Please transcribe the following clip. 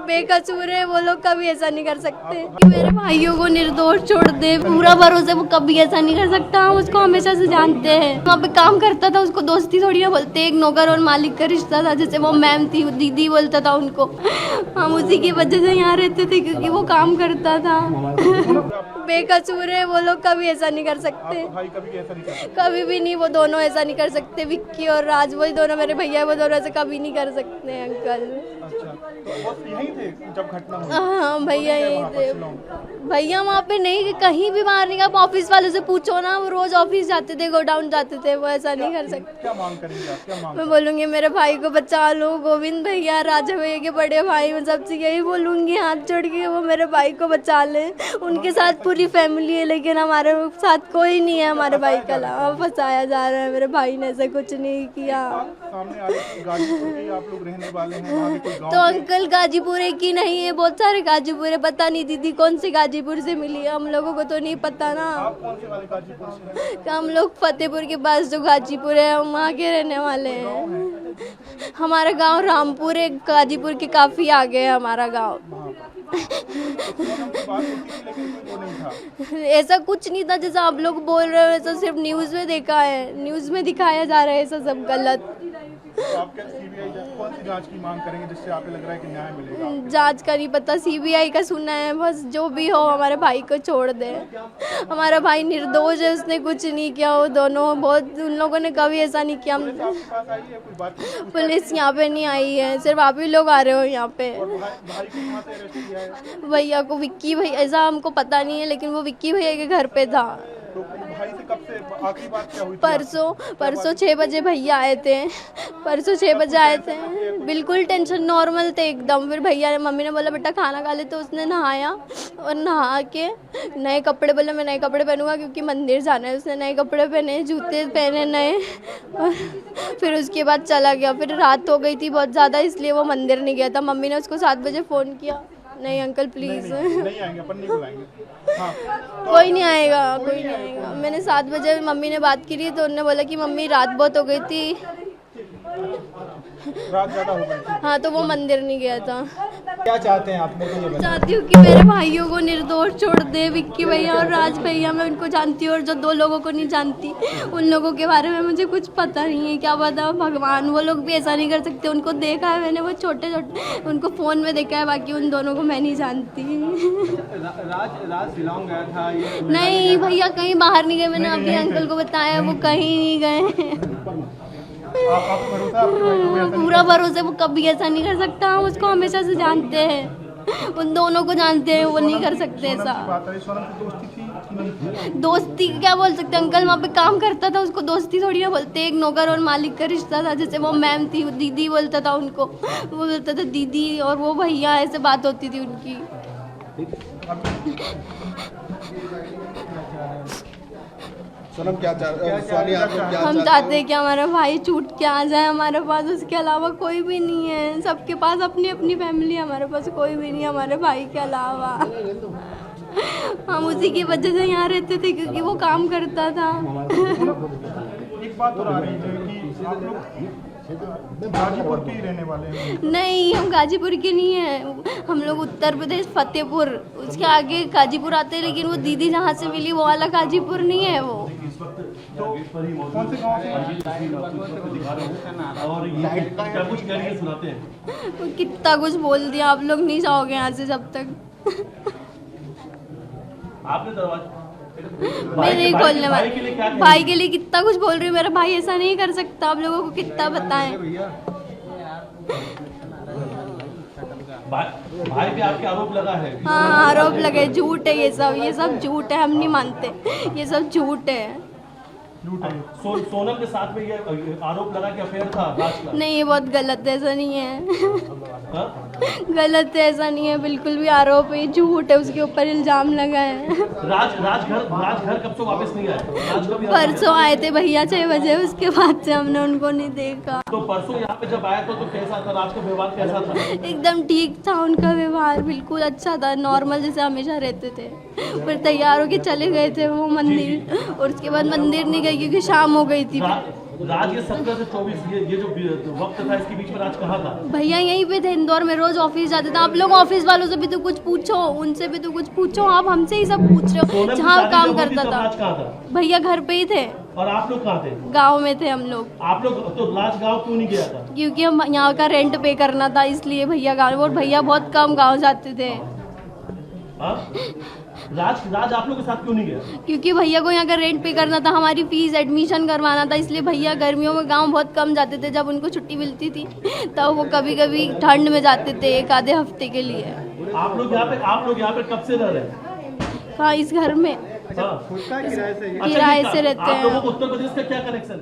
बेकसूर है वो लोग, कभी ऐसा नहीं कर सकते कि मेरे भाइयों को निर्दोष छोड़ दे। पूरा भरोसा, वो कभी ऐसा नहीं कर सकता। हम उसको हमेशा से जानते हैं, वहाँ पे काम करता था, उसको दोस्ती थोड़ी ना बोलते। एक नौकर और मालिक का रिश्ता था, जैसे वो मैम थी, वो दीदी बोलता था उनको। हम उसी की वजह से यहाँ रहते थे क्योंकि वो काम करता था। बेकसूर है वो लोग, कभी ऐसा नहीं कर सकते। भाई कभी ऐसा नहीं करते? कभी भी नहीं, वो दोनों ऐसा नहीं कर सकते। विक्की और राज, वही दोनों मेरे भैया, वो दोनों ऐसे कभी नहीं कर सकते अंकल। अच्छा, तो वो यहीं थे जब घटना हुई? हाँ भैया यहीं थे। भैया वहाँ पे नहीं, कहीं भी बाहर नहीं। आप ऑफिस वालों से पूछो ना, वो रोज ऑफिस जाते थे, गोडाउन जाते थे, वो ऐसा नहीं कर सकते। क्या मांग करेंगे आप? क्या मांग? मैं बोलूँगी मेरे भाई को बचा लो, गोविंद भैया, राजा भैया के बड़े भाई, मैं सबसे यही बोलूँगी, हाथ जोड़ के वो मेरे भाई को बचा ले। उनके साथ पूरी फैमिली है, लेकिन हमारे साथ कोई नहीं है हमारे भाई के अलावा। फंसाया जा रहा है, मेरे भाई ने ऐसा कुछ नहीं किया। सामने आ रही है गाजीपुर के आप लोग रहने वाले हैं, वहाँ के कोई गाँव तो अंकल गाजीपुर है कि नहीं है? बहुत सारे गाजीपुर है, पता नहीं दीदी कौन से गाजीपुर से मिली है, हम लोगों को तो नहीं पता ना। आप कौन से वाले गाजीपुर से हैं? हम लोग फतेहपुर के पास जो गाजीपुर है, हम वहाँ के रहने वाले हैं। हमारा गांव रामपुर है, गाजीपुर के काफ़ी आगे है हमारा गांव। ऐसा कुछ नहीं था जैसा आप लोग बोल रहे हो, ऐसा सिर्फ न्यूज़ में देखा है, न्यूज़ में दिखाया जा रहा है, ऐसा सब गलत। तो आप क्या सीबीआई कौन सी जांच की मांग करेंगे जिससे आपको लग रहा है कि न्याय मिलेगा? जांच का नहीं पता, सीबीआई का सुना है बस। जो भी हो, हमारे भाई को छोड़ दे। हमारा भाई निर्दोष है, उसने कुछ नहीं किया। वो दोनों बहुत, उन लोगों ने कभी ऐसा नहीं किया। पुलिस यहाँ पे नहीं आई है, सिर्फ आप ही लोग आ रहे हो यहाँ पे। भैया को विक्की भैया, ऐसा हमको पता नहीं है, लेकिन वो विक्की भैया के घर पे था। तो भाई से कब से आखिरी बात क्या हुई थी? परसों 6 बजे भैया आए थे। परसों 6 बजे आए थे, बिल्कुल टेंशन नॉर्मल थे एकदम। फिर भैया ने, मम्मी ने बोला बेटा खाना खा ले, तो उसने नहाया और नहा के नए कपड़े, बोला मैं नए कपड़े पहनूंगा क्योंकि मंदिर जाना है। उसने नए कपड़े पहने, जूते पहने नए, और फिर उसके बाद चला गया। फिर रात हो गई थी बहुत ज़्यादा, इसलिए वो मंदिर नहीं गया था। मम्मी ने उसको 7 बजे फ़ोन किया, नहीं अंकल प्लीज़ नहीं आएंगे, अपन नहीं बुलाएंगे। हाँ, कोई नहीं आएगा, कोई नहीं आएगा। मैंने 7 बजे मम्मी ने बात की, तो उन्होंने बोला कि मम्मी रात बहुत हो गई थी, रात ज़्यादा हो गई थी। हाँ, तो वो मंदिर नहीं गया था। क्या चाहते हैं आप? मुझे ये बताइए। चाहती हूँ कि मेरे भाइयों को निर्दोष छोड़ दे। विक्की भैया और राज भैया, मैं उनको जानती हूँ, और जो 2 लोगों को नहीं जानती, उन लोगों के बारे में मुझे कुछ पता नहीं है। क्या पता भगवान, वो लोग भी ऐसा नहीं कर सकते। उनको देखा है मैंने, वो छोटे छोटे, उनको फ़ोन में देखा है, बाकी उन दोनों को मैं नहीं जानती। राज शिलांग गया था ये? नहीं भैया, कहीं बाहर नहीं गए। मैंने अभी अंकल को बताया, वो कहीं नहीं गए। पूरा भरोसा, वो कभी ऐसा नहीं कर सकता। हम उसको हमेशा से जानते हैं, उन दोनों को जानते हैं, वो नहीं कर सकते ऐसा। दोस्ती क्या बोल सकते अंकल, वहाँ पे काम करता था, उसको दोस्ती थोड़ी ना बोलते। एक नौकर और मालिक का रिश्ता था, जैसे वो मैम थी, वो दीदी बोलता था उनको, वो बोलता था दीदी, और वो भैया, ऐसे बात होती थी उनकी। सोनम क्या हम चाहते हैं कि हमारा भाई छूट के आ जाए हमारे पास, उसके अलावा कोई भी नहीं है। सबके पास अपनी अपनी फैमिली है, हमारे पास कोई भी नहीं है हमारे भाई के अलावा। हम उसी की वजह से यहाँ रहते थे क्योंकि वो काम करता था। एक बात और आ रही है कि आप लोग गाजीपुर के ही रहने वाले हैं? नहीं, हम गाजीपुर के नहीं हैं, हम लोग उत्तर प्रदेश फतेहपुर, उसके आगे गाजीपुर आते हैं, लेकिन वो दीदी जहाँ से मिली वो वाला गाजीपुर नहीं है। वो तो कौन से गाँव से? कितना कुछ बोल दिया, आप लोग नहीं जाओगे यहाँ से जब तक। आपने दरवाजा मैं नहीं खोलने वाली। भाई के लिए कितना कुछ बोल रही हूँ, मेरा भाई ऐसा नहीं कर सकता। आप लोगों को कितना बताएं। भाई पे आपके आरोप लगा है? हाँ, आरोप लगे, झूठ है ये सब झूठ है, हम नहीं मानते, ये सब झूठ है। सोनम के साथ में ये आरोप लगा कि अफेयर था राज का? नहीं, ये बहुत गलत है, ऐसा नहीं है। गलत है, ऐसा नहीं है, बिल्कुल भी आरोप है, झूठ है, उसके ऊपर इल्जाम लगा है। राज घर कब से वापस नहीं आए? परसों आए थे भैया 6 बजे, उसके बाद से हमने उनको नहीं देखा। तो परसों यहाँ पे जब आया तो कैसा था? राज का व्यवहार कैसा था? एकदम ठीक था, उनका व्यवहार बिल्कुल अच्छा था, नॉर्मल जैसे हमेशा रहते थे। फिर तैयार होके चले गए थे वो मंदिर, और उसके बाद मंदिर नहीं गए क्योंकि शाम हो गई थी। राज ये 17 से 24 ये जो वक्त था इसके बीच में राज कहाँ था? भैया यहीं पे थे इंदौर में, रोज ऑफिस जाते थे। आप लोग ऑफिस वालों से भी तो कुछ पूछो, उनसे भी तो कुछ पूछो, आप हमसे ही सब पूछ रहे हो। सोनम की जहाँ शादी काम जब हुई थी करता तब था राज कहाँ था? भैया घर पे ही थे, और आप लोग कहाँ थे? गांव में थे हम लोग, आप लोग तो राज गाँव क्यों नहीं गया था? क्योंकि हम यहाँ का रेंट पे करना था, इसलिए भैया गाँव, और भैया बहुत कम गाँव जाते थे। हाँ? राज आप लोग के साथ क्यों नहीं गया? क्योंकि भैया को यहाँ का रेंट पे करना था, हमारी फीस एडमिशन करवाना था, इसलिए भैया गर्मियों में गांव बहुत कम जाते थे। जब उनको छुट्टी मिलती थी तब वो कभी कभी ठंड में जाते थे, एक आधे हफ्ते के लिए। आप लोग यहाँ पे कब से रह रहे हैं? हाँ, इस घर में हाँ। खुद का किराए से अच्छा, किराए ये से रहते आप लोगों हैं। को उत्तर प्रदेश का क्या कनेक्शन है?